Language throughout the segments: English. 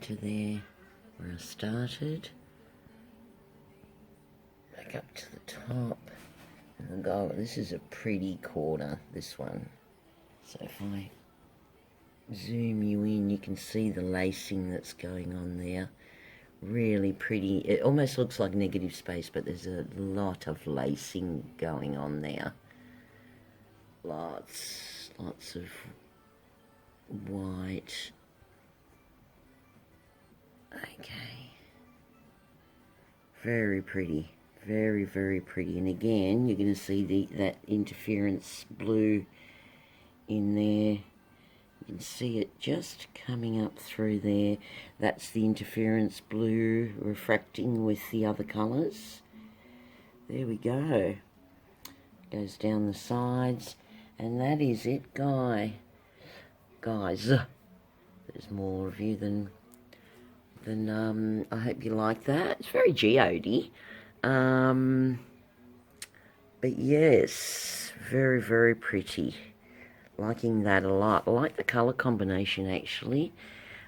to there where I started. Back up to the top. And we'll go, this is a pretty corner, this one. So if I zoom you in, you can see the lacing that's going on there. Really pretty. It almost looks like negative space, but there's a lot of lacing going on there. Lots of white. Okay. Very pretty. Very, very pretty. And again, you're going to see that interference blue in there. You can see it just coming up through there. That's the interference blue refracting with the other colours. There we go. Goes down the sides. And that is it, guys. There's more of you than I hope you like that. It's very geody. But yes, very, very pretty. Liking that a lot. I like the colour combination, actually.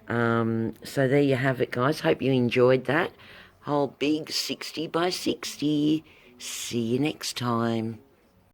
So there you have it, guys. Hope you enjoyed that. Whole big 60 by 60. See you next time.